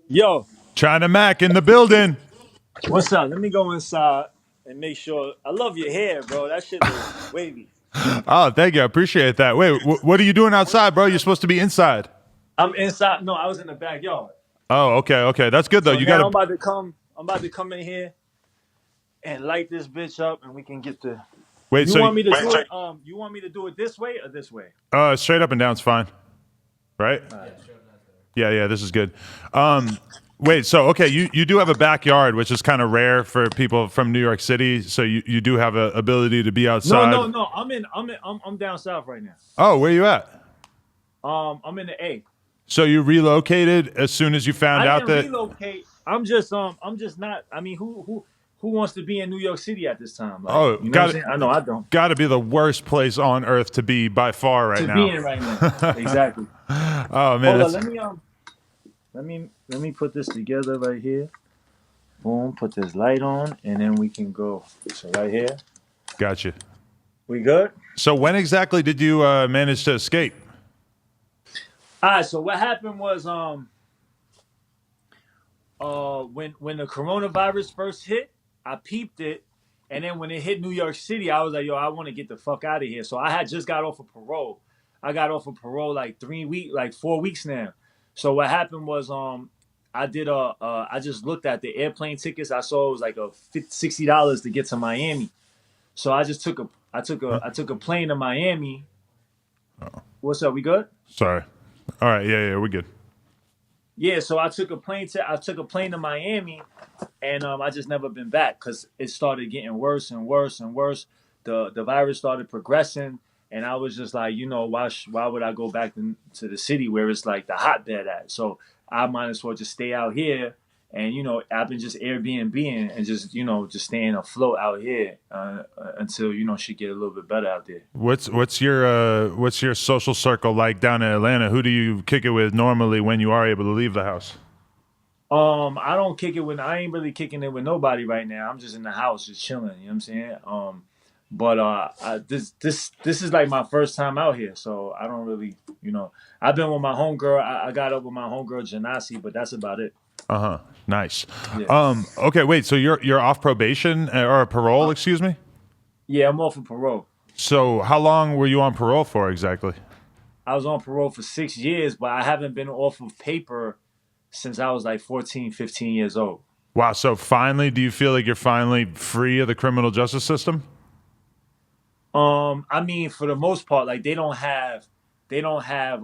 Yo, China Mac in the building. what's up? Let me go inside and make sure. I love your hair, bro. That shit look wavy. Oh, thank you. I appreciate that. Wait, what are you doing outside, bro? You're supposed to be inside. I'm inside. No, I was in the backyard. Oh, okay, okay. That's good though. So You got now I'm to about to come. I'm about to come in here and light this bitch up, and we can get the. wait. You So, want me to do it? You want me to do it this way or this way? straight up and down's fine, right? All right. Yeah, yeah. This is good. Um, wait. So, okay, you do have a backyard, which is kind of rare for people from New York City. So you do have a ability to be No, outside. no, no. I'm down south right now. Oh, where you at? I'm in the A. So you relocated as soon as you found I out didn't that. relocate. I'm just not. I mean, who wants to be in New York City at this time? Like, Oh, you know what I'm got saying? I know I don't. got to be the worst place on earth to be by far right To be now. in right now. Exactly. Oh man, Hold on, that's let me put this together right here. Boom, put this light on, and then we can go. So right here, gotcha. we good. So when exactly did you manage to escape? All right. So what happened was when the coronavirus first hit, I peeped it, and then when it hit New York City, I was like, yo, I want to get the fuck out of here. So I had just got off of parole. I got off of parole like 3 weeks, like 4 weeks now. So what happened was I just looked at the airplane tickets. I saw it was like $60 to get to Miami. So I just took a Huh? I took a plane to Miami. What's up? We good? Sorry. All right. Yeah, yeah, we're good. Yeah. So I took a plane to Miami, and I just never been back because it started getting worse and worse and worse. The virus started progressing, and I was just like, why would I go back to the city where it's like the hotbed at? So I might as well just stay out here. And I've been just Airbnb and just just staying afloat out here until shit get a little bit better out there. What's your social circle like down in Atlanta? Who do you kick it with normally when you are able to leave the house? I don't kick it with. I ain't really kicking it with nobody right now. I'm just in the house, just chilling. You know what I'm saying? But this is like my first time out here, so I don't really, I've been with my homegirl. I got up with my homegirl Janasi, but that's about it. Uh huh. Nice. Yeah. Okay. Wait. So you're off probation or parole? Uh, Excuse me. yeah, I'm off of parole. So how long were you on parole for exactly? I was on parole for 6 years, but I haven't been off of paper since I was like 14, 15 years old. Wow. So finally, do you feel like you're finally free of the criminal justice system? I mean, for the most part, like they don't have they don't have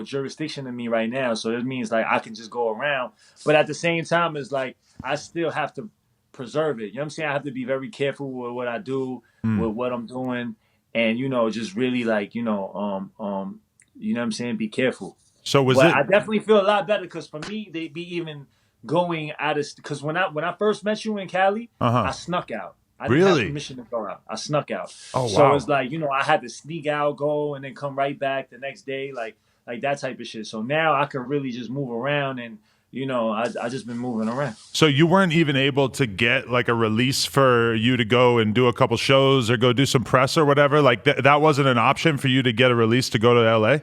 jurisdiction in me right now, so it means like I can just go around, but at the same time it's like I still have to preserve it. You know what I'm saying? I have to be very careful with what I do, Mm. with what I'm doing, and just really like you know what I'm saying, be careful. So was But it I definitely feel a lot better because for me they be even going out of because when I first met you in Cali, Uh I huh. snuck out. I didn't have Really? permission to go out. I snuck out. Oh So it's wow. like, I had to sneak out, go, and then come right back the next day, like that type of shit. So now I can really just move around and I just been moving around. So you weren't even able to get like a release for you to go and do a couple shows or go do some press or whatever. Like that wasn't an option for you to get a release to go to LA.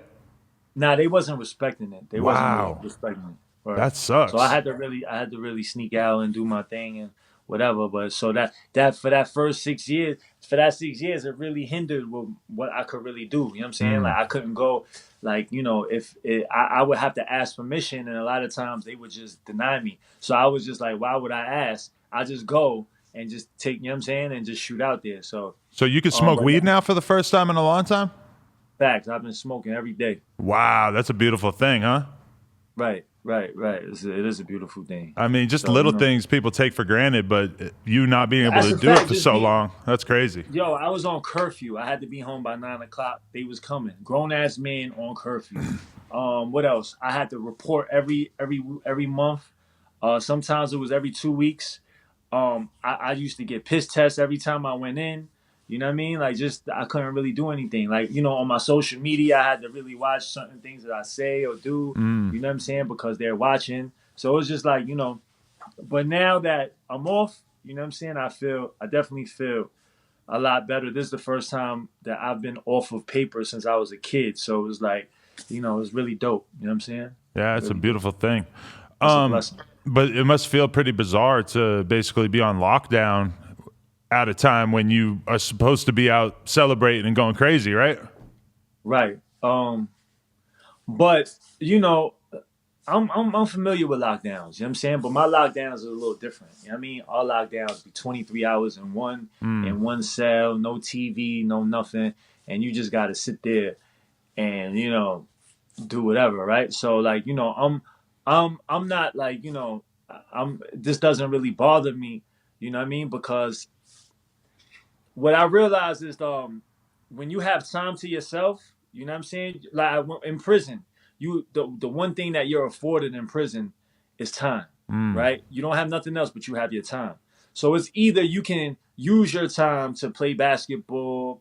Nah, they wasn't respecting it. They wasn't Wow, respecting it. Right. that So I sucks. had to really sneak out and do my thing and whatever. But so that for that first 6 years, for that 6 years, it really hindered what I could really do. You know what I'm saying? Mm. Like I couldn't go. Like if I would have to ask permission, and a lot of times they would just deny me. So I was just like, why would I ask? I just go and just take. You know what I'm saying? And just shoot out there. So So you could smoke but weed now for the first time in a long time. facts. I've been smoking every day. Wow, that's a beautiful thing, huh? Right. It is a beautiful thing. I mean, just So little things people take for granted, but you not being able that's to a do it fact. for Just so be long, that's crazy. Yo, I was on curfew. I had to be home by 9 o'clock. They was coming. Grown ass man on curfew. What else? I had to report every month. Sometimes it was every 2 weeks. I used to get piss tests every time I went in. You know what I mean? Like just I couldn't really do anything. Like, on my social media I had to really watch certain things that I say or do. Mm. You know what I'm saying? Because they're watching. So it was just like, but now that I'm off, you know what I'm saying? I definitely feel a lot better. This is the first time that I've been off of paper since I was a kid. So it was like, it's really dope. You know what I'm saying? Yeah, it's a Really do. beautiful thing. It's a Um, blessing. but it must feel pretty bizarre to basically be on lockdown at a time when you are supposed to be out celebrating and going crazy, right? Right. But you know, I'm familiar with lockdowns, you know what I'm saying? But my lockdowns are a little different. You know what I mean? Our lockdowns be 23 hours in one cell, no TV, no nothing, and you just gotta sit there and, do whatever, right? So like, I'm not like, I'm this doesn't really bother me, you know what I mean? Because what I realize is when you have time to yourself, you know what I'm saying? Like in prison, the one thing that you're afforded in prison is time, Mm. right? You don't have nothing else, but you have your time. So it's either you can use your time to play basketball,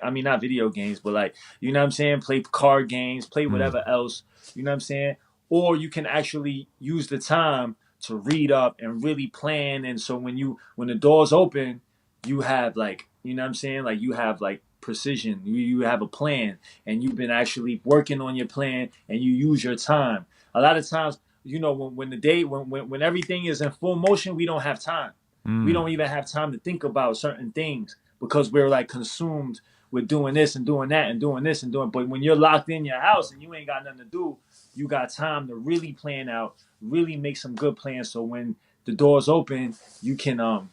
I mean not video games, but like, you know what I'm saying, play card games, play Mm. whatever else, you know what I'm saying? Or you can actually use the time to read up and really plan. And so when the doors open, you have like, you know what I'm saying, like you have like precision, you have a plan, and you've been actually working on your plan, and you use your time. A lot of times, when the day when everything is in full motion, we don't have time. We Mm. don't even have time to think about certain things because we're like consumed with doing this and doing that and doing this and doing. But when you're locked in your house and you ain't got nothing to do, you got time to really plan out, really make some good plans. So when the doors open, you can go,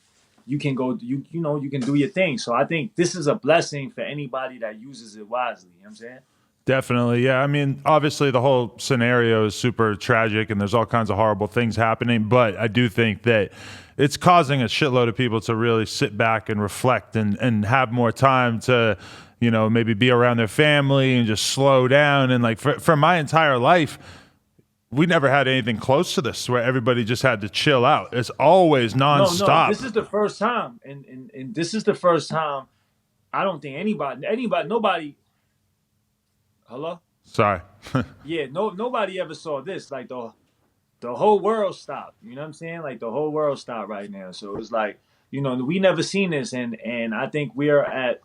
you can do your thing. So I think this is a blessing for anybody that uses it wisely. You know what I'm saying? Definitely. Yeah. I mean, obviously, the whole scenario is super tragic and there's all kinds of horrible things happening. But I do think that it's causing a shitload of people to really sit back and reflect and have more time to, maybe be around their family and just slow down. And like for my entire life, we never had anything close to this where everybody just had to chill out. It's always No, this nonstop. is the first time, and this is the first time. I don't think nobody. Hello. Sorry. Yeah, nobody ever saw this. Like the whole world stopped. You know what I'm saying? Like the whole world stopped right now. So it's like, we never seen this, and I think we are at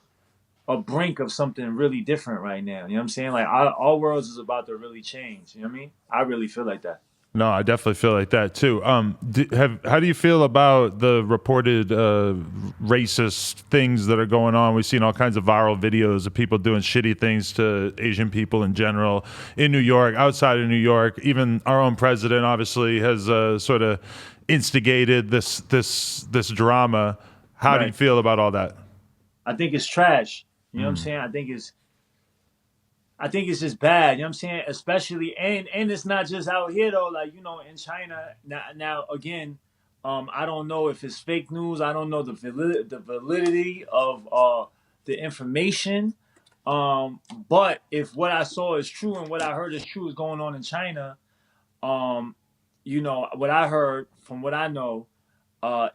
a brink of something really different right now. You know what I'm saying? Like our world is about to really change. You know what I mean? I really feel like that. No, I definitely feel like that too. How do you feel about the reported racist things that are going on? We've seen all kinds of viral videos of people doing shitty things to Asian people in general in New York, outside of New York. Even our own president obviously has sort of instigated this drama. How do you Right. feel about all that? I think it's trash. You know what I'm Mm. saying? I think it's just bad. You know what I'm saying? Especially, and it's not just out here though. Like, in China now again, I don't know if it's fake news. I don't know the validity of the information. But if what I saw is true and what I heard is true is going on in China, um, what I heard from what I know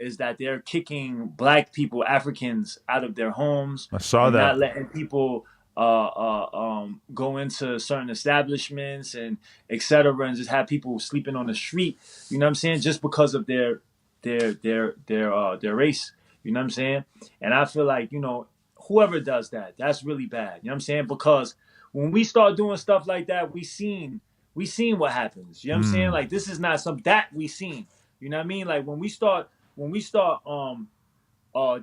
is that they're kicking black people, Africans, out of their homes. I saw They're that. not letting people go into certain establishments and etc. And just have people sleeping on the street. You know what I'm saying? Just because of their race. You know what I'm saying? And I feel like whoever does that, that's really bad. You know what I'm saying? Because when we start doing stuff like that, we seen what happens. You know what I'm saying? Mm. Like this is not some that we seen. You know what I mean? Like when we start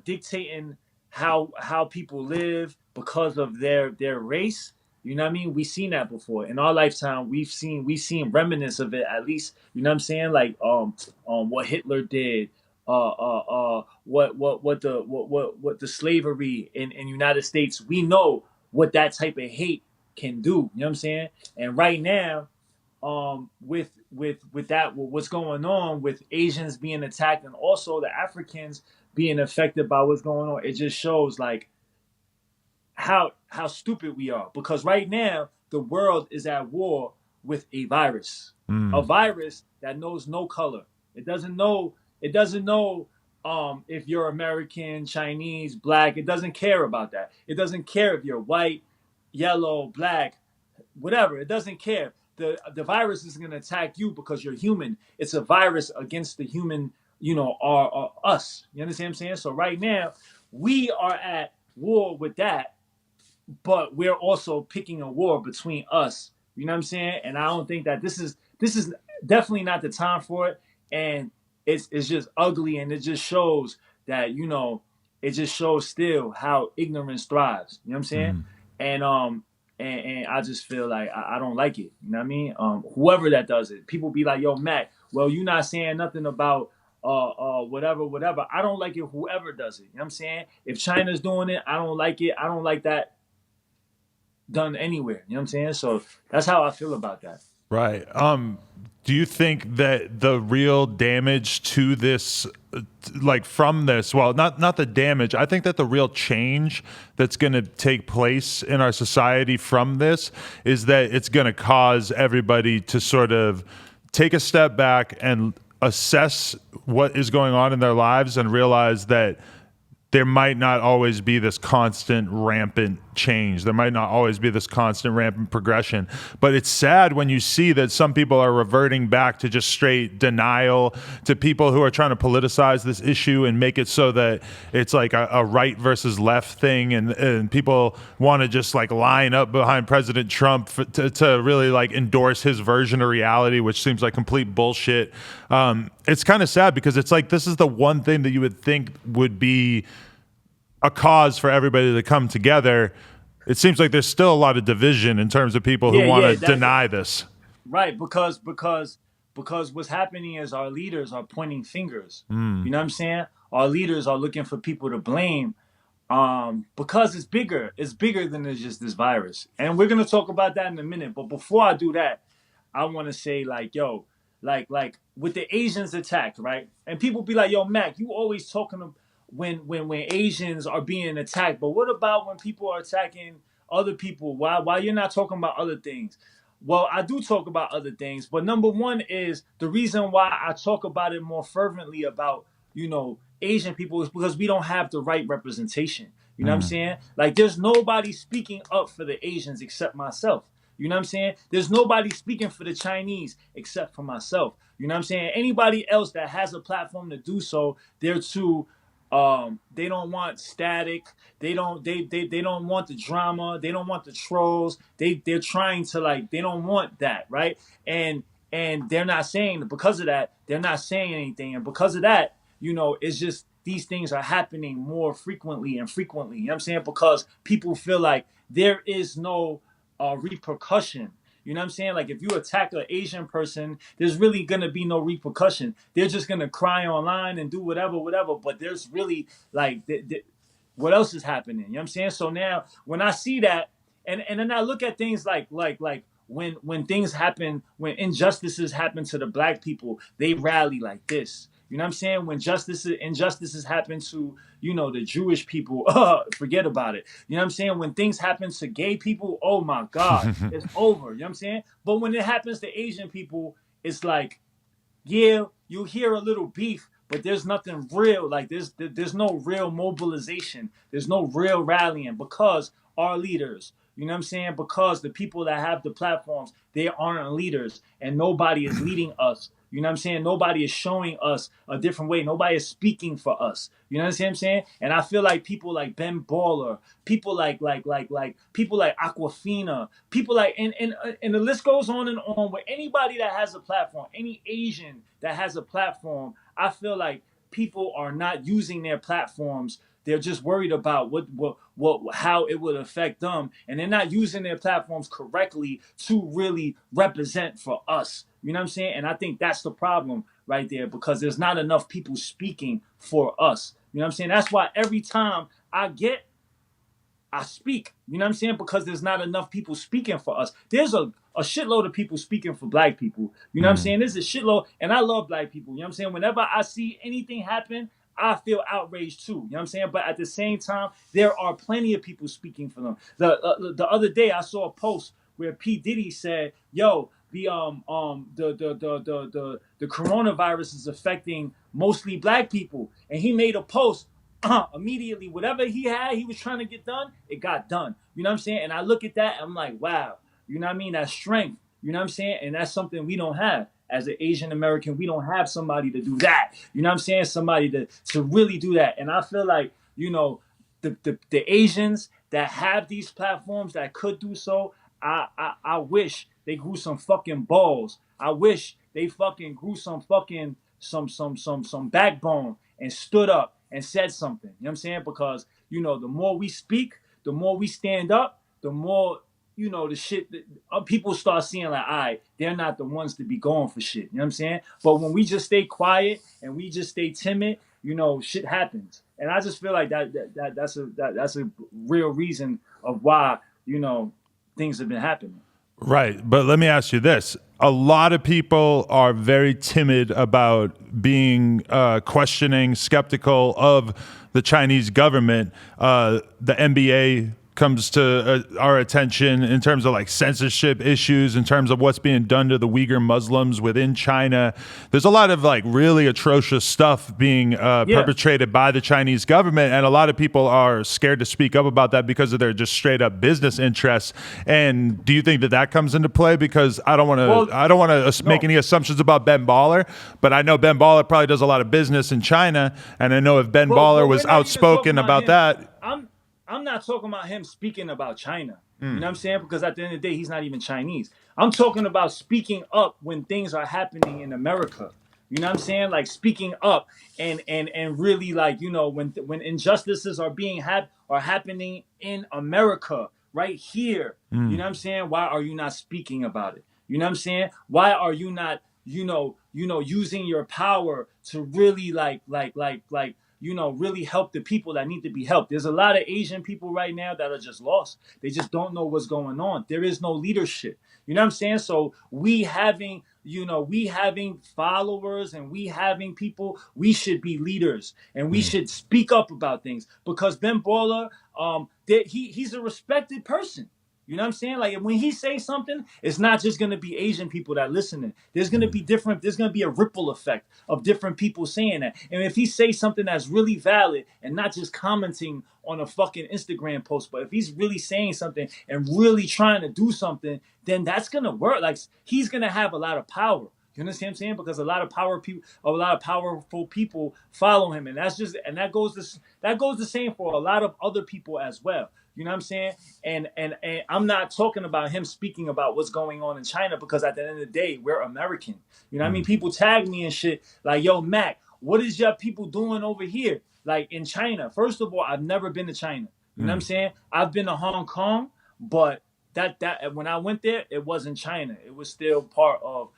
dictating how people live because of their race, you know what I mean? We've seen that before. In our lifetime, we've seen remnants of it at least, you know what I'm saying? Like what Hitler did, what the slavery in United States, we know what that type of hate can do. You know what I'm saying? And right now, with that, with what's going on with Asians being attacked and also the Africans being affected by what's going on, it just shows like how stupid we are. Because right now the world is at war with a Mm. virus that knows no color. It doesn't know if you're American, Chinese, black. It doesn't care about that. It doesn't care if you're white, yellow, black, whatever. It doesn't care. The virus is going to attack you because you're human. It's a virus against the human, our us. You understand what I'm saying? So right now, we are at war with that, but we're also picking a war between us You know what I'm saying? And I don't think that this is definitely not the time for it. And it's just ugly, and it just shows that it just shows still how ignorance thrives. You know what I'm saying? Mm. And and I just feel like I don't like it. You know what I mean? Whoever that does it, people be like, "Yo, Mac, well, you not saying nothing about whatever, whatever." I don't like it. Whoever does it, you know what I'm saying? If China's doing it, I don't like it. I don't like that done anywhere. You know what I'm saying? So that's how I feel about that. Right. Do you think that the real damage to this, like from this, well, not the damage, I think that the real change that's going to take place in our society from this is that it's going to cause everybody to sort of take a step back and assess what is going on in their lives and realize that there might not always be this constant rampant change. There might not always be this constant rampant progression. But it's sad when you see that some people are reverting back to just straight denial, to people who are trying to politicize this issue and make it so that it's like a right versus left thing. And people want to just like line up behind President Trump to really like endorse his version of reality, which seems like complete bullshit. It's kind of sad because it's like this is the one thing that you would think would be a cause for everybody to come together. It seems like there's still a lot of division in terms of people who Yeah, want yeah, to deny this. right. Because what's happening is our leaders are pointing fingers. Mm. You know what I'm saying? Our leaders are looking for people to blame. Because it's bigger. It's bigger than just this virus, and we're gonna talk about that in a minute. But before I do that, I want to say like, yo, like with the Asians attack, right? And people be like, yo, Mac, you always talking to when Asians are being attacked, but what about when people are attacking other people? Why you're not talking about other things? Well, I do talk about other things, but number one is the reason why I talk about it more fervently about Asian people is because we don't have the right representation. You know what I'm Mm. saying? Like, there's nobody speaking up for the Asians except myself. You know what I'm saying? There's nobody speaking for the Chinese except for myself. You know what I'm saying? Anybody else that has a platform to do so, they're too they don't want static. They don't want the drama. They don't want the trolls. They're trying to, like, they don't want that, right? And they're not saying, because of that, they're not saying anything. And because of that, it's just these things are happening more frequently and frequently. You know what I'm saying? Because people feel like there is no repercussion. You know what I'm saying? Like, if you attack an Asian person, there's really gonna be no repercussion. They're just gonna cry online and do whatever, whatever. But there's really, like, what else is happening? You know what I'm saying? So now when I see that, and then I look at things like when things happen, when injustices happen to the black people, they rally like this. You know what I'm saying? When injustices happen to, the Jewish people, forget about it. You know what I'm saying? When things happen to gay people, oh my God, it's over. You know what I'm saying? But when it happens to Asian people, it's like, yeah, you hear a little beef, but there's nothing real. Like, there's no real mobilization. There's no real rallying because our leaders, you know what I'm saying? Because the people that have the platforms, they aren't leaders, and nobody is leading us. You know what I'm saying? Nobody is showing us a different way. Nobody is speaking for us. You know what I'm saying? And I feel like people like Ben Baller, people like people like Aquafina, people like and the list goes on and on. With anybody that has a platform, any Asian that has a platform, I feel like people are not using their platforms. They're just worried about what how it would affect them, and they're not using their platforms correctly to really represent for us. You know what I'm saying? And I think that's the problem right there, because there's not enough people speaking for us. You know what I'm saying? That's why every time I speak, you know what I'm saying? Because there's not enough people speaking for us. There's a shitload of people speaking for black people. You know what I'm Mm. saying? There's a shitload, and I love black people. You know what I'm saying? Whenever I see anything happen, I feel outraged too. You know what I'm saying? But at the same time, there are plenty of people speaking for them. The other day, I saw a post where P Diddy said, "Yo, the coronavirus is affecting mostly black people," and he made a post. Immediately, whatever he was trying to get done, it got done. You know what I'm saying? And I look at that, I'm like, wow. You know what I mean? That's strength. You know what I'm saying? And that's something we don't have as an Asian American. We don't have somebody to do that. You know what I'm saying? Somebody to really do that. And I feel like, the Asians that have these platforms that could do so, I wish they grew some fucking balls. I wish they fucking grew some fucking some backbone and stood up and said something. You know what I'm saying? Because the more we speak, the more we stand up, the more the shit that people start seeing like, all right, they're not the ones to be going for shit. You know what I'm saying? But when we just stay quiet and we just stay timid, shit happens. And I just feel like that's a real reason of why things have been happening. Right. But let me ask you this. A lot of people are very timid about being questioning, skeptical of the Chinese government. The NBA comes to our attention in terms of like censorship issues, in terms of what's being done to the Uyghur Muslims within China. There's a lot of like really atrocious stuff being Yeah. perpetrated by the Chinese government, and a lot of people are scared to speak up about that because of their just straight up business interests. And do you think that that comes into play? Because Well, I don't want to make no. any assumptions about Ben Baller, but I know Ben Baller probably does a lot of business in China, and I know if Ben Baller But we're was not even talking outspoken about about him. that. I'm I'm not talking about him speaking about China. You know Mm. what I'm saying? Because at the end of the day, he's not even Chinese. I'm talking about speaking up when things are happening in America. You know what I'm saying? Like speaking up and really like when injustices are are happening in America right here. You Mm. know what I'm saying? Why are you not speaking about it? You know what I'm saying? Why are you not using your power to really really help the people that need to be helped? There's a lot of Asian people right now that are just lost. They just don't know what's going on. There is no leadership. You know what I'm saying? So we having followers and we having people, we should be leaders and we Mm. should speak up about things because Ben Baller, he's a respected person. You know what I'm saying? Like when he says something, it's not just gonna be Asian people that listening. There's gonna Mm. be different. There's gonna be a ripple effect of different people saying that. And if he says something that's really valid and not just commenting on a fucking Instagram post, but if he's really saying something and really trying to do something, then that's gonna work. Like he's gonna have a lot of power. You understand what I'm saying? Because a lot of powerful people follow him, and that goes the same for a lot of other people as well. You know what I'm saying? And I'm not talking about him speaking about what's going on in China because at the end of the day, we're American. You know what I mean? Mm. People tag me and shit like, "Yo, Mac, what is your people doing over here?" Like in China. First of all, I've never been to China. You know what I'm Mm. saying? I've been to Hong Kong, but that when I went there, it wasn't China. It was still part of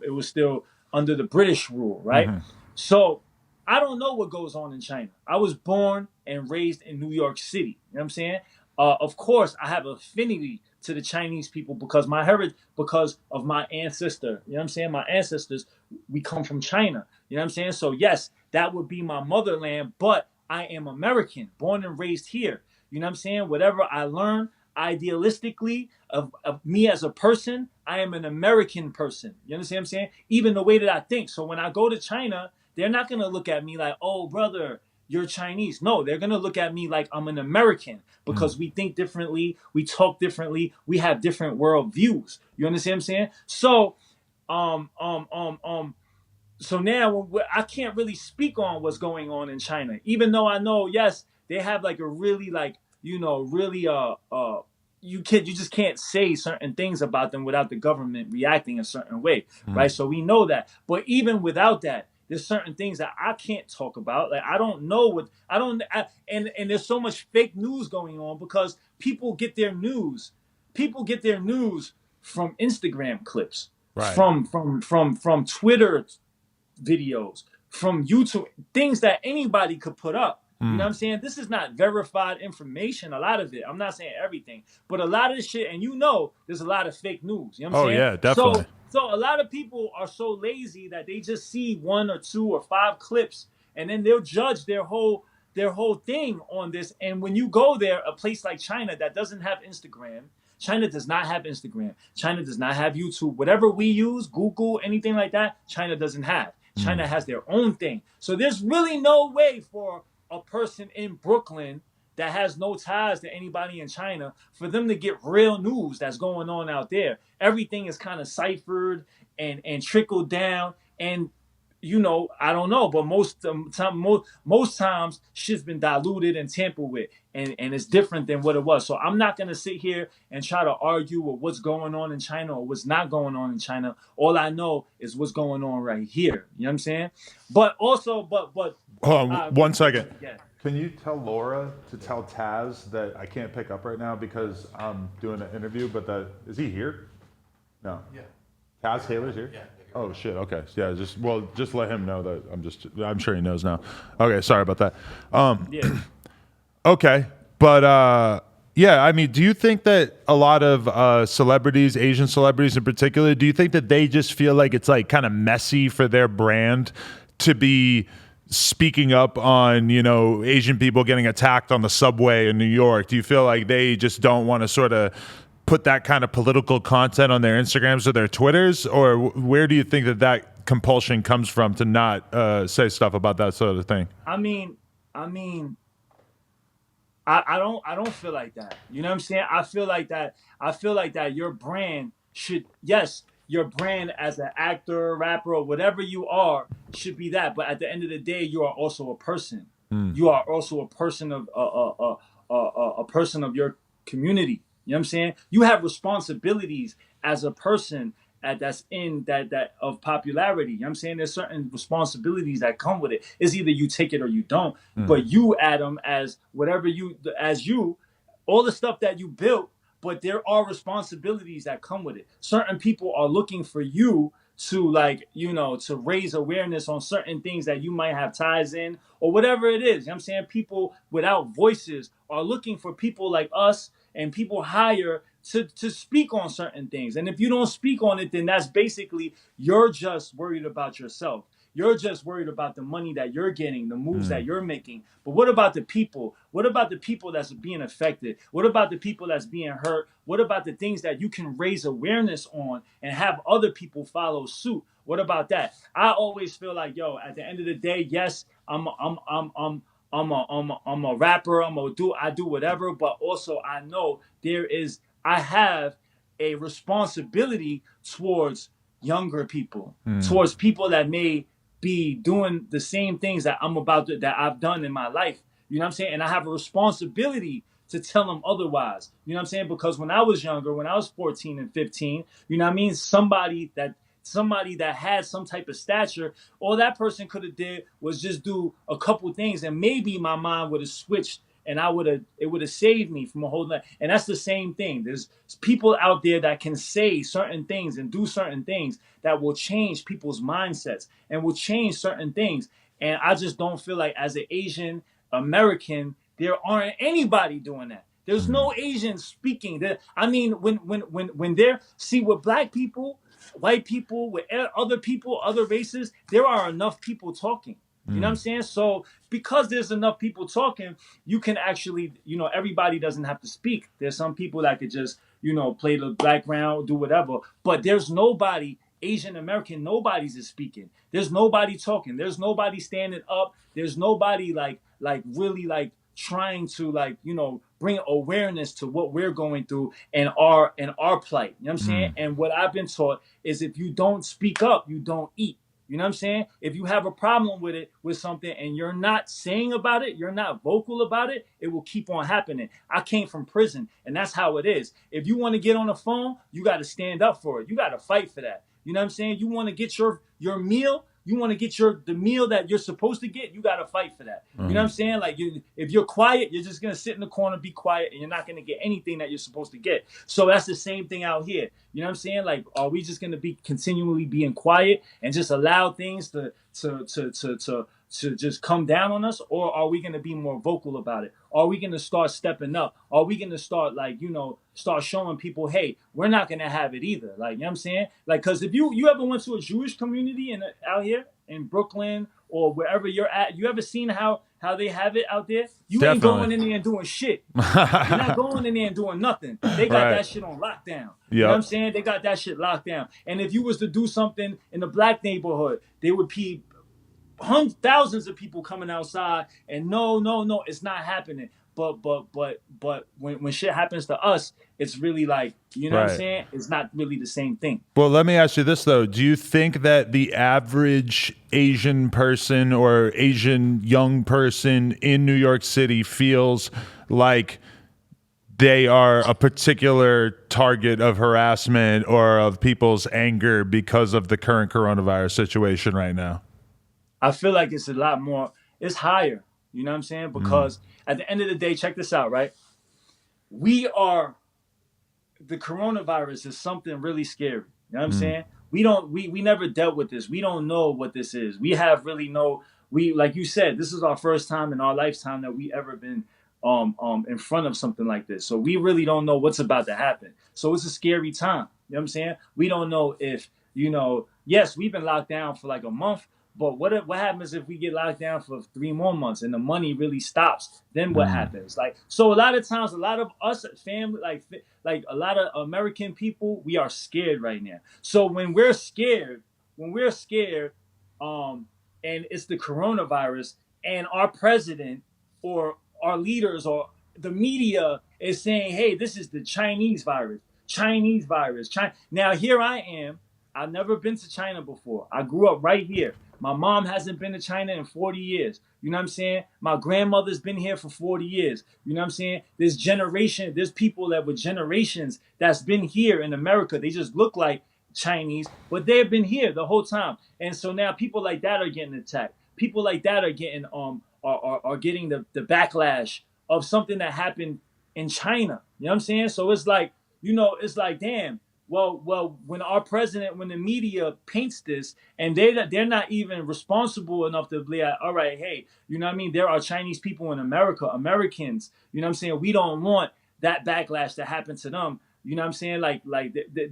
it was still under the British rule, right? Mhm. So I don't know what goes on in China. I was born and raised in New York City. You know what I'm saying? Of course, I have affinity to the Chinese people because my heritage, because of my ancestor. You know what I'm saying? My ancestors, we come from China. You know what I'm saying? So yes, that would be my motherland, but I am American, born and raised here. You know what I'm saying? Whatever I learn idealistically of me as a person, I am an American person. You understand what I'm saying? Even the way that I think. So when I go to China, they're not gonna look at me like, oh brother, you're Chinese. No, they're gonna look at me like I'm an American Mm. because we think differently, we talk differently, we have different world views. You understand what I'm saying? So um um um um so now I can't really speak on what's going on in China, even though I know, yes, they have like a really like really you just can't say certain things about them without the government reacting a certain way, Mm. right? So we know that, but even without that, there's certain things that I can't talk about. Like I don't know what I don't, and there's so much fake news going on because people get their news from Instagram clips, Right. from Twitter videos, from YouTube, things that anybody could put up. You know Mm. what I'm saying? This is not verified information. A lot of it. I'm not saying everything, but a lot of this shit, and there's a lot of fake news. You know what I'm Oh saying? yeah, definitely. So a lot of people are so lazy that they just see one or two or five clips, and then they'll judge their whole thing on this. And when you go there, a place like China that doesn't have Instagram, China does not have Instagram. China does not have YouTube. Whatever we use, Google, anything like that, China doesn't have. Mm. China has their own thing. So there's really no way for a person in Brooklyn that has no ties to anybody in China for them to get real news that's going on out there. Everything is kind of ciphered and trickled down. And I don't know, but most times shit's been diluted and tampered with, and it's different than what it was. So I'm not gonna sit here and try to argue with what's going on in China or what's not going on in China. All I know is what's going on right here. You know what I'm saying? But also, but Hold on go one second. yeah. Can you tell Laura to tell Taz that I can't pick up right now because I'm doing an interview? But that is he here? No. Yeah. Taz Taylor's here. Yeah. Oh shit. Okay. Yeah. Just let him know that I'm sure he knows now. Okay. Sorry about that. Yeah. Okay. But yeah, I mean, do you think that a lot of celebrities, Asian celebrities in particular, do you think that they just feel like it's like kind of messy for their brand to be speaking up on, Asian people getting attacked on the subway in New York? Do you feel like they just don't want to sort of put that kind of political content on their Instagrams or their Twitters? Or where do you think that compulsion comes from to not say stuff about that sort of thing? I mean, I don't feel like that. You know what I'm saying? I feel like that your brand should, yes, your brand as an actor, rapper, or whatever you are should be that. But at the end of the day, you are also a person. You are also a person of a person of your community. You know what I'm saying? You have responsibilities as a person that's in that of popularity. You know what I'm saying? There's certain responsibilities that come with it. It's either you take it or you don't. But you, Adam, as whatever you, all the stuff that you built, but there are responsibilities that come with it. Certain people are looking for you to, like, to raise awareness on certain things that you might have ties in or whatever it is. You know what I'm saying? People without voices are looking for people like us and people higher to speak on certain things. And if you don't speak on it, then that's basically you're just worried about yourself. You're just worried about the money that you're getting, the moves that you're making. But what about the people? What about the people that's being affected? What about the people that's being hurt? What about the things that you can raise awareness on and have other people follow suit? What about that? I always feel like, yo, at the end of the day, yes, I'm a rapper. I do whatever, but also I know I have a responsibility towards younger people, towards people that may be doing the same things that I've done in my life. You know what I'm saying? And I have a responsibility to tell them otherwise. You know what I'm saying? Because when I was younger, when I was 14 and 15, you know what I mean? Somebody that had some type of stature, all that person could have did was just do a couple things, and maybe my mind would have switched, and it would have saved me from a whole lot. And that's the same thing. There's people out there that can say certain things and do certain things that will change people's mindsets and will change certain things. And I just don't feel like, as an Asian American, there aren't anybody doing that. There's no Asians speaking. I mean, when they're, see, with black people, white people, with other people, other races, there are enough people talking. You know what I'm saying? So because there's enough people talking, you can actually, everybody doesn't have to speak. There's some people that could just, play the background, do whatever. But there's nobody, Asian American, nobody's is speaking. There's nobody talking. There's nobody standing up. There's nobody like really like trying to, like, bring awareness to what we're going through and our plight. You know what I'm saying? And what I've been taught is, if you don't speak up, you don't eat. You know what I'm saying? If you have a problem with something and you're not saying about it, you're not vocal about it, it will keep on happening. I came from prison, and that's how it is. If you want to get on the phone, you got to stand up for it. You got to fight for that. You know what I'm saying? You want to get your meal, you want to get the meal that you're supposed to get, you got to fight for that. You know what I'm saying? Like, if you're quiet, you're just going to sit in the corner, be quiet, and you're not going to get anything that you're supposed to get. So that's the same thing out here. You know what I'm saying? Like, are we just going to be continually being quiet and just allow things to just come down on us? Or are we going to be more vocal about it? Are we going to start stepping up? Are we going to start, like, start showing people, hey, we're not going to have it either? Like, you know what I'm saying? Like, because if you ever went to a Jewish community out here in Brooklyn or wherever you're at, you ever seen how they have it out there? You ain't going in there and doing shit. You're not going in there and doing nothing. They got that shit on lockdown. You know what I'm saying? They got that shit locked down. And if you was to do something in the black neighborhood, they would be hundreds, thousands of people coming outside, and no, it's not happening. But when shit happens to us, it's really like, you know what I'm Right. saying? It's not really the same thing. Well, let me ask you this though. Do you think that the average Asian person or Asian young person in New York City feels like they are a particular target of harassment or of people's anger because of the current coronavirus situation right now? I feel like it's a lot more. It's higher. You know what I'm saying? Mm, Because at the end of the day, check this out, right? We are the coronavirus is something really scary. You know what I'm mm, saying? We never dealt with this. We don't know what this is. We have really no we like you said, this is our first time in our lifetime that we ever been in front of something like this. So we really don't know what's about to happen. So it's a scary time. You know what I'm saying? We don't know if, yes, we've been locked down for like a month, but what happens if we get locked down for 3 more months and the money really stops? Then what mm, happens? Like, so a lot of times, a lot of us family, like a lot of American people, we are scared right now. So when we're scared, um, and it's the coronavirus, and our president or our leaders or the media is saying, "Hey, this is the Chinese virus, Chinese virus." China. Now here I am. I've never been to China before. I grew up right here. My mom hasn't been to China in 40 years. You know what I'm saying? My grandmother's been here for 40 years. You know what I'm saying? There's people that were generations that's been here in America. They just look like Chinese, but they've been here the whole time. And so now people like that are getting attacked. People like that are getting are getting the backlash of something that happened in China. You know what I'm saying? So it's like, it's like, damn. Well, when our president, when the media paints this, and they're not even responsible enough to be like, all right, hey, you know what I mean? There are Chinese people in America, Americans. You know what I'm saying? We don't want that backlash to happen to them. You know what I'm saying?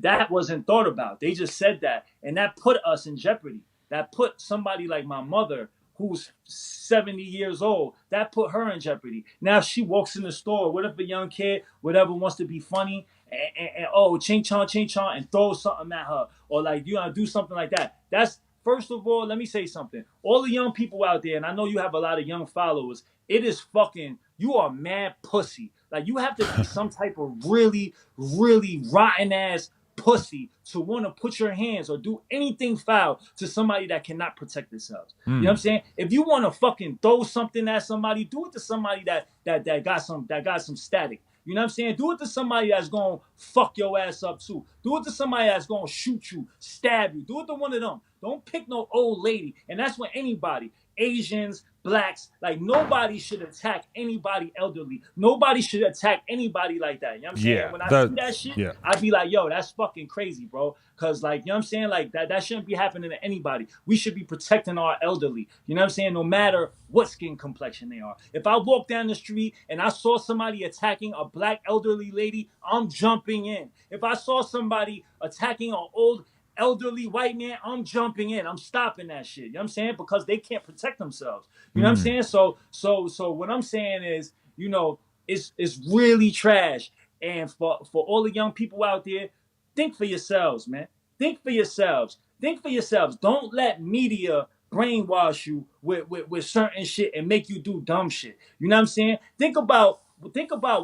That wasn't thought about. They just said that, and that put us in jeopardy. That put somebody like my mother, who's 70 years old, that put her in jeopardy. Now if she walks in the store, what if a young kid, whatever, wants to be funny and oh, ching chong, and throw something at her, or like, do something like that? That's, first of all, let me say something. All the young people out there, and I know you have a lot of young followers, it is fucking, you are mad pussy. Like, you have to be some type of really, really rotten ass pussy to want to put your hands or do anything foul to somebody that cannot protect themselves. You know what I'm mm. saying? If you want to fucking throw something at somebody, do it to somebody that got some static. You know what I'm saying? Do it to somebody that's gonna fuck your ass up too. Do it to somebody that's gonna shoot you, stab you. Do it to one of them. Don't pick no old lady. And that's when anybody, Asians, blacks, like, nobody should attack anybody elderly. Nobody should attack anybody like that. You know what I'm saying? Yeah. When I see that shit, Yeah. I'd be like, yo, that's fucking crazy, bro. Cause, like, you know what I'm saying? Like, that shouldn't be happening to anybody. We should be protecting our elderly. You know what I'm saying? No matter what skin complexion they are. If I walk down the street and I saw somebody attacking a black elderly lady, I'm jumping in. If I saw somebody attacking an old elderly white man, I'm jumping in. I'm stopping that shit. You know what I'm saying? Because they can't protect themselves. You know what I'm Mm, saying? So what I'm saying is, it's really trash. And for all the young people out there, think for yourselves, man. Think for yourselves. Think for yourselves. Don't let media brainwash you with certain shit and make you do dumb shit. You know what I'm saying? Think about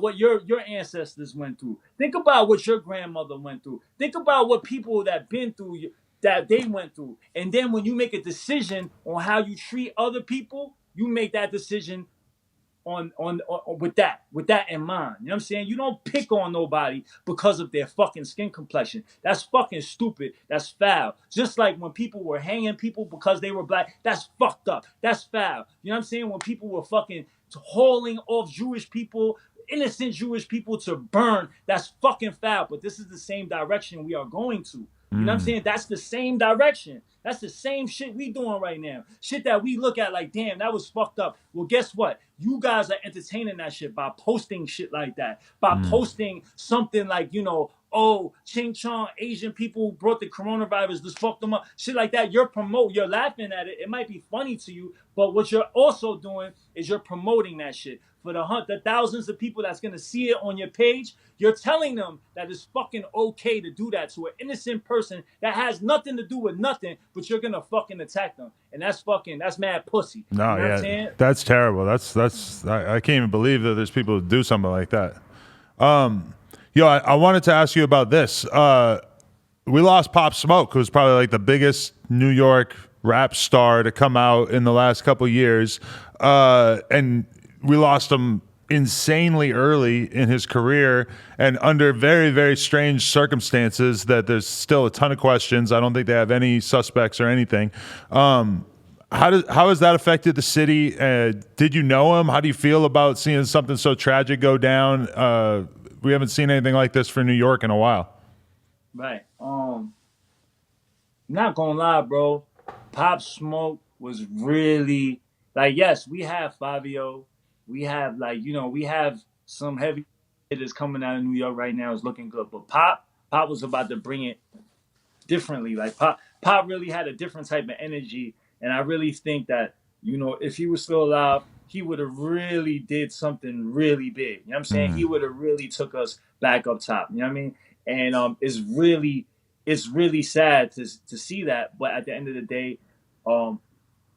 what your ancestors went through. Think about what your grandmother went through. Think about what people that been through that they went through. And then when you make a decision on how you treat other people, you make that decision on with that in mind. You know what I'm saying? You don't pick on nobody because of their fucking skin complexion. That's fucking stupid. That's foul. Just like when people were hanging people because they were black, that's fucked up. That's foul. You know what I'm saying? When people were fucking hauling off Jewish people, innocent Jewish people, to burn, that's fucking foul. But this is the same direction we are going to. You know what I'm mm, saying? That's the same direction. That's the same shit we doing right now. Shit that we look at like, damn, that was fucked up. Well, guess what? You guys are entertaining that shit by posting shit like that. By mm, posting something like, oh, Ching Chong, Asian people brought the coronavirus, this fucked them up. Shit like that. You're laughing at it. It might be funny to you, but what you're also doing is you're promoting that shit. for the thousands of people that's gonna see it on your page, you're telling them that it's fucking okay to do that to an innocent person that has nothing to do with nothing, but you're gonna fucking attack them, and that's mad pussy. You No, know what I'm yeah, saying? that's terrible. That's I can't even believe that there's people who do something like that. Yo, I wanted to ask you about this. We lost Pop Smoke, who's probably like the biggest New York rap star to come out in the last couple years, and we lost him insanely early in his career and under very, very strange circumstances that there's still a ton of questions. I don't think they have any suspects or anything. How has that affected the city? Did you know him? How do you feel about seeing something so tragic go down? We haven't seen anything like this for New York in a while. Right. Not gonna lie, bro. Pop Smoke was really like, yes, we have Fabio, we have like, we have some heavy hitters coming out of New York right now is looking good, but Pop was about to bring it differently. Like Pop really had a different type of energy, and I really think that if he was still alive, he would have really did something really big. You know what I'm saying? He Mm. would have really took us back up top. You know what I mean? And it's really sad to see that, but at the end of the day, um,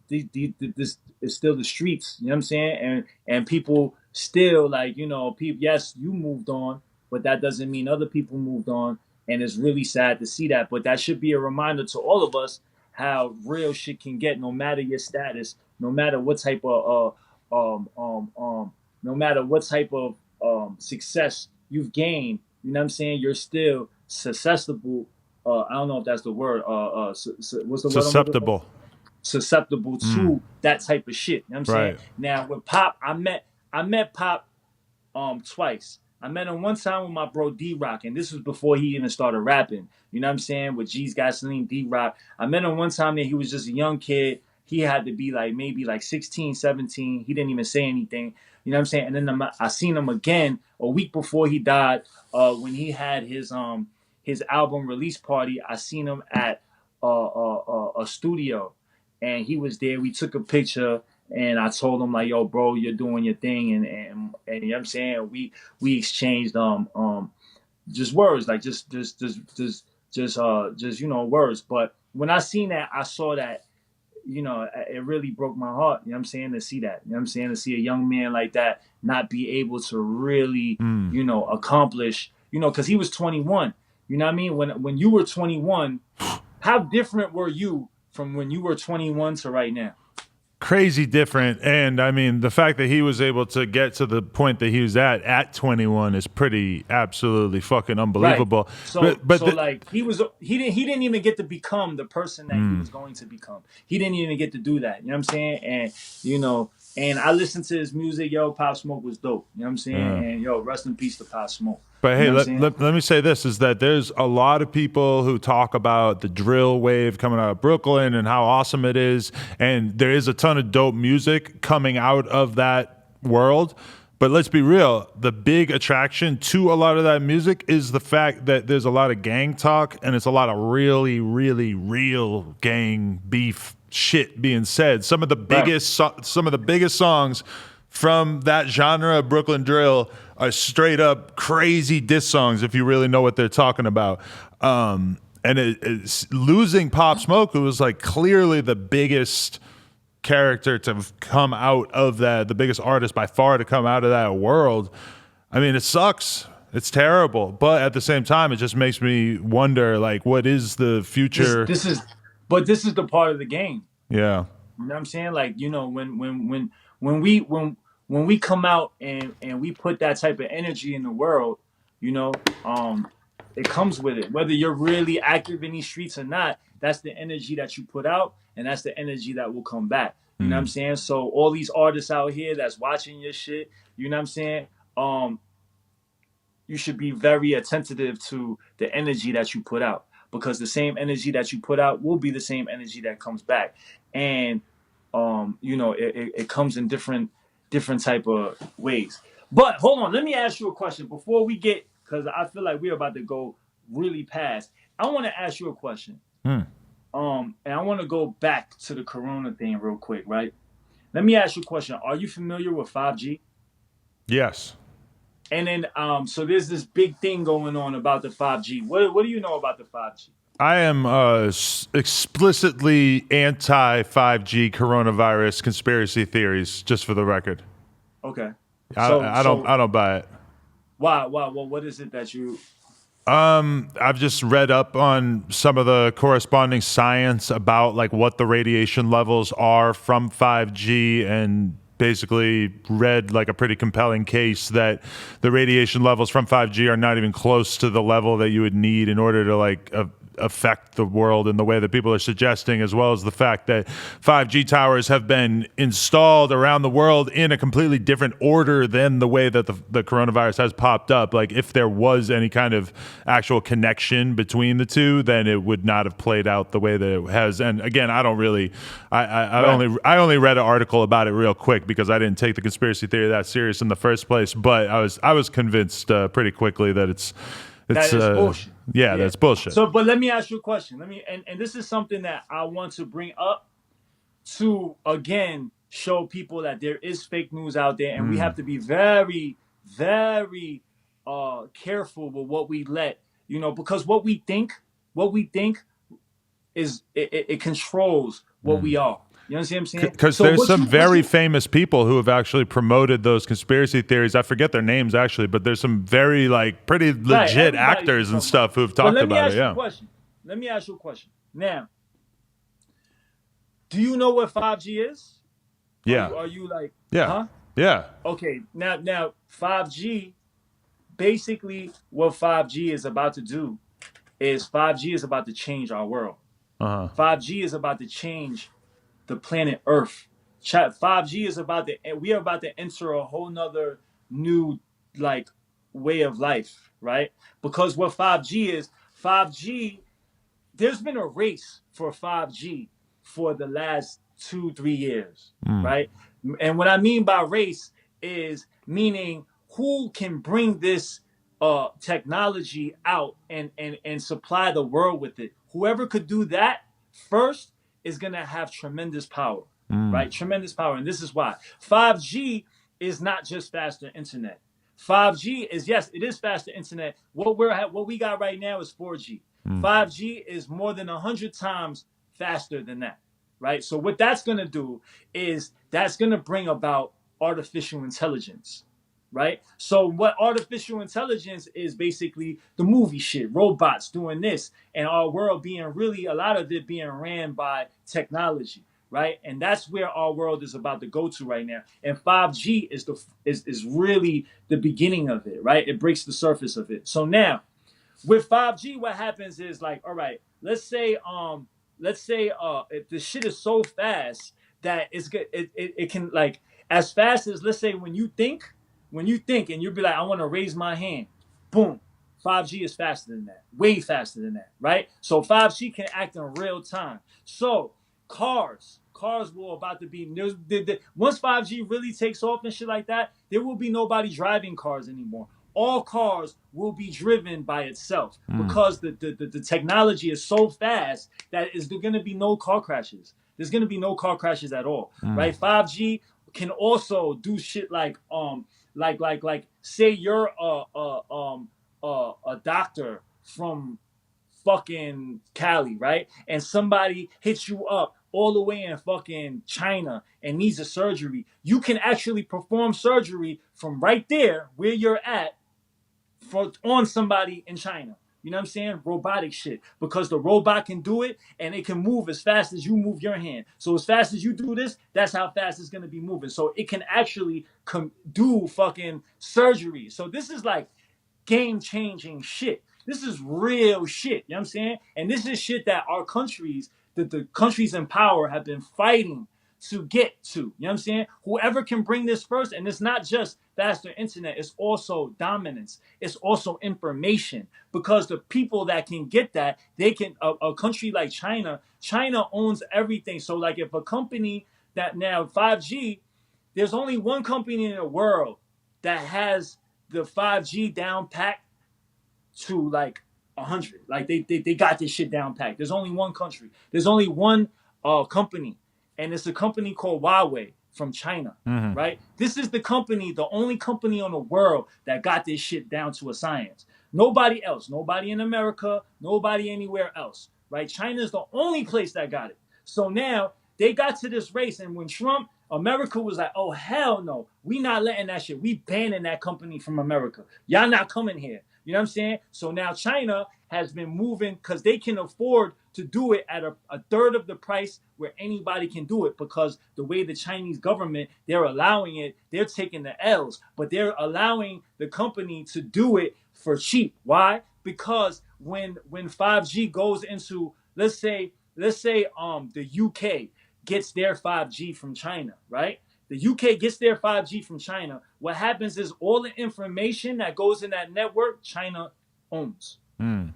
this is still the streets. You know what I'm saying? And people still like people. Yes, you moved on, but that doesn't mean other people moved on. And it's really sad to see that. But that should be a reminder to all of us how real shit can get, no matter your status, no matter what type of no matter what type of success you've gained. You know what I'm saying? You're still susceptible. I don't know if that's the word. What's the word I'm looking for? Susceptible. Susceptible Mm. to that type of shit. You know what I'm saying? Right. Now with Pop, I met Pop twice. I met him one time with my bro D Rock, and this was before he even started rapping. You know what I'm saying? With G's Gasoline, D Rock. I met him one time that he was just a young kid. He had to be like maybe like 16, 17. He didn't even say anything. You know what I'm saying? And then I seen him again a week before he died, when he had his album release party. I seen him at a studio, and he was there. We took a picture, and I told him like, "Yo, bro, you're doing your thing," and you know what I'm saying, we exchanged just words, like just words. But when I seen that, I saw that it really broke my heart. You know what I'm saying, to see that. You know what I'm saying, to see a young man like that not be able to really Mm. accomplish. Because he was 21. You know what I mean? When you were 21, how different were you from when you were 21 to right now? Crazy different. And I mean, the fact that he was able to get to the point that he was at 21 is pretty absolutely fucking Right. unbelievable. So But so like he didn't even get to become the person that he mm, was going to become. He didn't even get to do that. You know what I'm saying? And I listened to his music. Yo, Pop Smoke was dope. You know what I'm saying? yeah. And yo, rest in peace to Pop Smoke. But You know hey, what I'm saying? let me say this is that there's a lot of people who talk about the drill wave coming out of Brooklyn and how awesome it is. And there is a ton of dope music coming out of that world. But let's be real, the big attraction to a lot of that music is the fact that there's a lot of gang talk and it's a lot of really, really real gang beef shit being said. Right. Some of the biggest songs from that genre of Brooklyn drill are straight up crazy diss songs if you really know what they're talking about. And it's losing Pop Smoke, who was like clearly the biggest character to come out of that, the biggest artist by far to come out of that world. I mean, it sucks. It's terrible, but at the same time, it just makes me wonder, like, what is the This future? this is but this is the part of the game. Yeah. You know what I'm saying? Like, when we come out and we put that type of energy in the world, you know, it comes with it. Whether you're really active in these streets or not, that's the energy that you put out, and that's the energy that will come back. You know what I'm Mm. saying? So all these artists out here that's watching your shit, you know what I'm saying? Um, you should be very attentive to the energy that you put out, because the same energy that you put out will be the same energy that comes back. And it comes in different type of ways. But hold on, let me ask you a question before we get, because I feel like we're about to go really past. I want to ask you a question. Mm. And I want to go back to the corona thing real quick, right? Let me ask you a question. Are you familiar with 5G? Yes. And then so there's this big thing going on about the 5G. What do you know about the 5G? I am explicitly anti 5G coronavirus conspiracy theories, just for the record. Okay. So I don't so I don't buy it. why well what is it that you I've just read up on some of the corresponding science about like what the radiation levels are from 5G, and basically read like a pretty compelling case that the radiation levels from 5G are not even close to the level that you would need in order to like affect the world in the way that people are suggesting, as well as the fact that 5G towers have been installed around the world in a completely different order than the way that the coronavirus has popped up. Like, if there was any kind of actual connection between the two, then it would not have played out the way that it has. And again, I don't really, right. I only read an article about it real quick because I didn't take the conspiracy theory that serious in the first place. But I was convinced pretty quickly that That it's is bullshit. yeah, Yeah. that's bullshit. So but let me ask you a question. Let me and this is something that I want to bring up to again show people that there is fake news out there and we have to be very very careful with what we let, because what we think is it controls what we are. You understand what I'm saying? Because So there's what some you what very you famous people who have actually promoted those conspiracy theories. I forget their names actually, but there's some very like pretty right, legit everybody's been actors and talking about stuff it. who have But talked let me about it. ask you a Yeah. question. Let me ask you a question. Now, do you know what 5G is? Yeah. Are you like, Yeah. huh? Yeah. Okay, now 5G, basically what 5G is about to do is 5G is about to change our world. Uh-huh. 5G is about to change the planet Earth. 5G is about to we are about to enter a whole nother new like way of life, right? Because what 5G is, 5G, there's been a race for 5G for the last 2, 3 years, right? And what I mean by race is meaning who can bring this technology out and supply the world with it. Whoever could do that first is gonna have tremendous power, right? Tremendous power, and this is why 5G is not just faster internet. 5G is, yes, it is faster internet. What we got right now is 4G. 5G is more than 100 times faster than that, right? So what that's gonna do is that's gonna bring about artificial intelligence, right? So what artificial intelligence is basically the movie shit, robots doing this, and our world being really a lot of it being ran by technology, right? And that's where our world is about to go to right now. And 5G is really the beginning of it, right? It breaks the surface of it. So now with 5G, what happens is like, all right, let's say if the shit is so fast that it's good, it can like as fast as, let's say, when you think and you'll be like, I want to raise my hand, boom. 5G is faster than that, way faster than that, right? So 5G can act in real time. So cars will about to be once 5G really takes off and shit like that, there will be nobody driving cars anymore. All cars will be driven by itself because the technology is so fast that is there going to be no car crashes. There's going to be no car crashes at all, right? 5G can also do shit like say you're a doctor from fucking Cali, right? And somebody hits you up all the way in fucking China and needs a surgery. You can actually perform surgery from right there where you're at for on somebody in China. You know what I'm saying? Robotic shit. Because the robot can do it and it can move as fast as you move your hand. So as fast as you do this, that's how fast it's gonna be moving. So it can actually do fucking surgery. So this is like game changing shit. This is real shit. You know what I'm saying? And this is shit that our countries, that the countries in power have been fighting to get to. You know what I'm saying? Whoever can bring this first, and it's not just faster internet, it's also dominance, it's also information. Because the people that can get that, they can a country like China owns everything. So like if a company that now 5G, there's only one company in the world that has the 5G down packed to like 100. Like they got this shit down packed. There's only one country. There's only one company, and it's a company called Huawei. from China, Hmm. right? This is the company, the only company on the world that got this shit down to a science. Nobody else, nobody in America, nobody anywhere else, right? China is the only place that got it. So now they got to this race, and when Trump, America was like, oh hell no, we not letting that shit. We banning that company from America. Y'all not coming here. You know what I'm saying? So now China has been moving because they can afford to do it at a third of the price where anybody can do it, because the way the Chinese government, they're allowing it, they're taking the L's, but they're allowing the company to do it for cheap. Why? Because when 5G goes into, let's say the UK gets their 5G from China, right? The UK gets their 5G from China. What happens is all the information that goes in that network, China owns. Mm.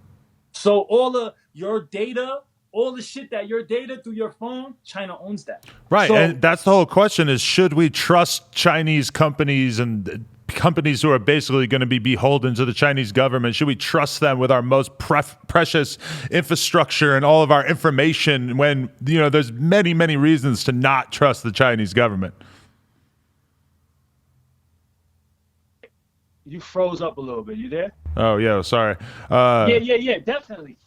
So all of your data, all the shit that your data through your phone, China owns that. Right, So and that's the whole question: is should we trust Chinese companies and companies who are basically going to be beholden to the Chinese government? Should we trust them with our most precious infrastructure and all of our information when, there's many, many reasons to not trust the Chinese government? you froze up a little bit. You there? Oh, yeah, sorry. Yeah, definitely.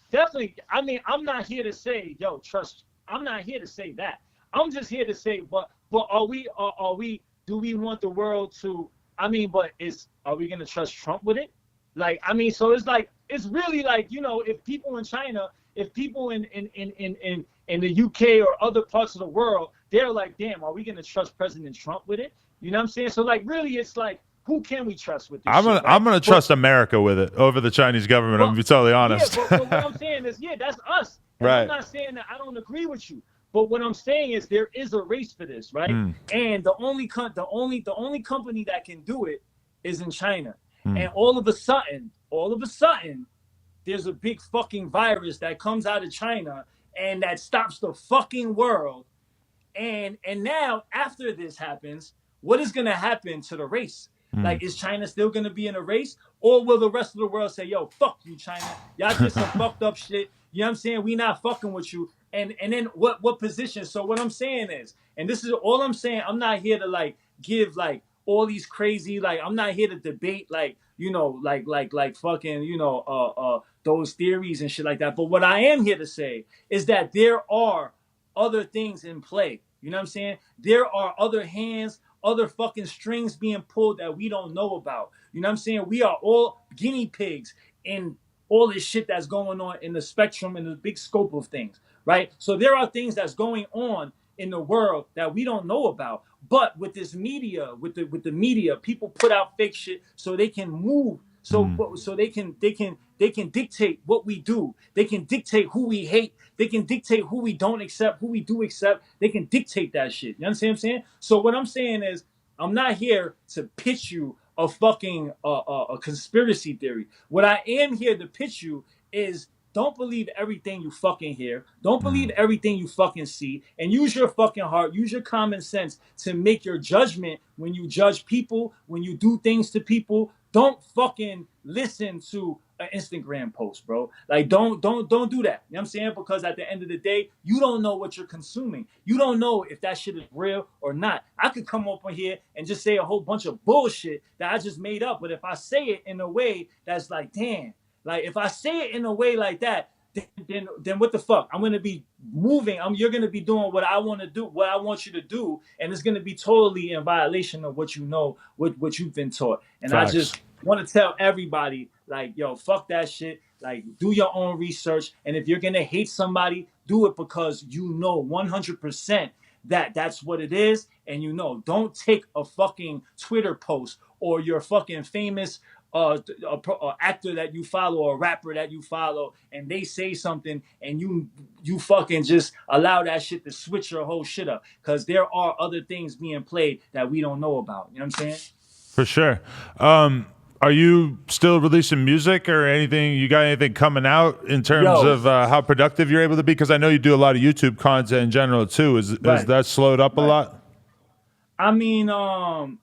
I mean, I'm not here to say, yo, trust. I'm not here to say that. I'm just here to say, but are we? Do we want the world to? I mean, but are we gonna trust Trump with it? Like, I mean, so it's like, it's really like, if people in China, if people in the UK or other parts of the world, they're like, damn, are we gonna trust President Trump with it? You know what I'm saying? So like, really, it's like, who can we trust with this I'm shit, gonna I'm right? gonna But trust America with it over the Chinese government. I'm but gonna be totally yeah, honest. but what I'm saying is, yeah, that's us. And I'm Right. not saying that I don't agree with you. But what I'm saying is there is a race for this, right? Mm, And the only company that can do it is in China. mm, And all of a sudden, there's a big fucking virus that comes out of China and that stops the fucking world. And now after this happens, what is going to happen to the race? mm. Like, is China still going to be in a race, or will the rest of the world say, yo, fuck you, China, y'all did some fucked up shit, you know what I'm saying, we not fucking with you? And then what position? So what I'm saying is, and this is all I'm saying, I'm not here to like give like all these crazy, like, I'm not here to debate like, like fucking, those theories and shit like that. But what I am here to say is that there are other things in play. You know what I'm saying? There are other hands, other fucking strings being pulled that we don't know about. You know what I'm saying? We are all guinea pigs in all this shit that's going on in the spectrum and the big scope of things, right? So there are things that's going on in the world that we don't know about. But with this media, with the media, people put out fake shit so they can move, Mm. so they can dictate what we do. They can dictate who we hate. They can dictate who we don't accept, who we do accept. They can dictate that shit. You understand what I'm saying? So what I'm saying is, I'm not here to pitch you a fucking a conspiracy theory. What I am here to pitch you is, don't believe everything you fucking hear. Don't believe Mm. everything you fucking see. And use your fucking heart, use your common sense to make your judgment when you judge people, when you do things to people. Don't fucking listen to an Instagram post, bro. Like, don't do that. You know what I'm saying? Because at the end of the day, you don't know what you're consuming. You don't know if that shit is real or not. I could come up on here and just say a whole bunch of bullshit that I just made up. But if I say it in a way that's like, damn, like, if I say it in a way like that, then what the fuck? I'm gonna be moving. You're gonna be doing what I want to do, what I want you to do, and it's gonna be totally in violation of what you know, what you've been taught. And I Facts. just want to tell everybody, like, yo, fuck that shit. Like, do your own research, and if you're gonna hate somebody, do it because you know 100% that that's what it is, and don't take a fucking Twitter post or your fucking famous actor that you follow or a rapper that you follow, and they say something, and you fucking just allow that shit to switch your whole shit up, because there are other things being played that we don't know about. You know what I'm saying? For sure. Are you still releasing music or anything? You got anything coming out in terms Yo, of how productive you're able to be? Because I know you do a lot of YouTube content in general too. Is right, that slowed up a right. lot? I mean, I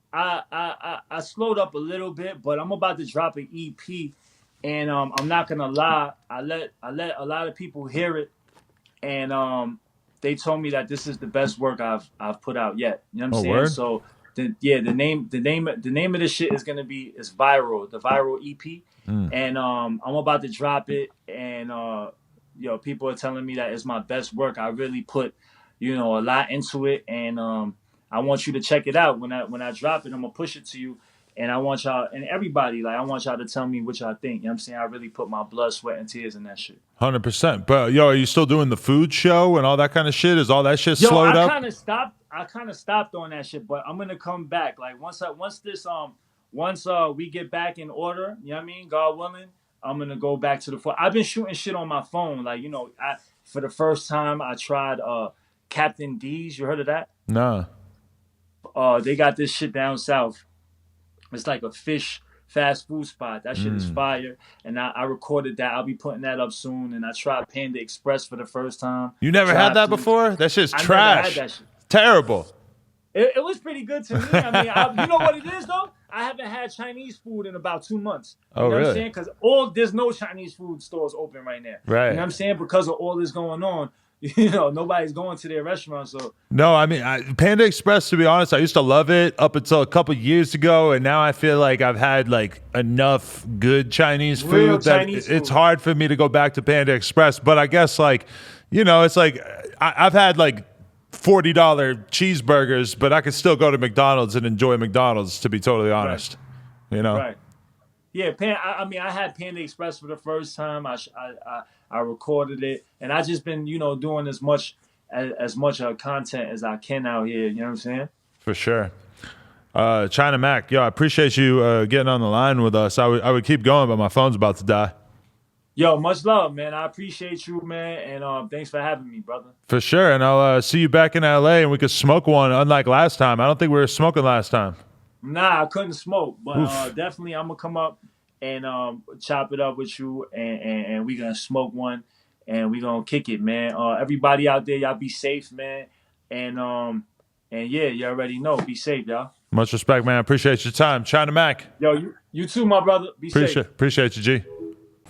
slowed up a little bit, but I'm about to drop an EP, and I'm not gonna lie, I let a lot of people hear it, and they told me that this is the best work I've put out yet. You know what I'm Oh, saying? word. So the name of this shit is viral, the viral EP, and I'm about to drop it, and people are telling me that it's my best work. I really put a lot into it, and I want you to check it out when I drop it. I'm gonna push it to you. And I want y'all and everybody, like, I want y'all to tell me what y'all think. You know what I'm saying? I really put my blood, sweat, and tears in that shit. 100%. But yo, are you still doing the food show and all that kind of shit? Is all that shit Yo, slowed I up? kind of stopped. I kind of stopped on that shit, but I'm gonna come back. Like once we get back in order, you know what I mean? God willing, I'm gonna go back to the phone. I've been shooting shit on my phone. Like, I for the first time I tried Captain D's. You heard of that? Nah. They got this shit down south. It's like a fish fast food spot. That shit is fire. And I recorded that. I'll be putting that up soon. And I tried Panda Express for the first time. You never had Drive that through. before? That shit's I never had trash. that shit. Terrible. It was pretty good to me. I mean, you know what it is though? I haven't had Chinese food in about 2 months. You Oh, know what I'm really? saying? Because there's no Chinese food stores open right now. Right. You know what I'm saying? Because of all this going on, nobody's going to their restaurants. So No, I mean, Panda Express, to be honest, I used to love it up until a couple years ago, and now I feel like I've had like enough good Chinese food Real that Chinese it's food. hard for me to go back to Panda Express. But I guess like, it's like I've had like $40 cheeseburgers, but I could still go to McDonald's and enjoy McDonald's, to be totally honest. Right. Yeah, I mean, I had Panda Express for the first time. I recorded it, and I just been doing as much content as I can out here. You know what I'm saying? For sure. China Mac, yo, I appreciate you getting on the line with us. I would keep going, but my phone's about to die. Yo, much love, man. I appreciate you, man, and thanks for having me, brother. For sure, and I'll see you back in LA, and we could smoke one. Unlike last time, I don't think we were smoking last time. Nah, I couldn't smoke, but Oof. definitely I'm gonna come up and chop it up with you, and we gonna smoke one, and we gonna kick it, man. Everybody out there, y'all be safe, man, and yeah, you already know, be safe, y'all. Much respect, man. Appreciate your time, China Mac. Yo, you too, my brother. Be safe. Appreciate you, G.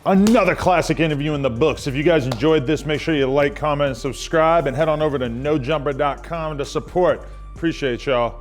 Another classic interview in the books. If you guys enjoyed this, make sure you like, comment, and subscribe, and head on over to nojumper.com to support. Appreciate y'all.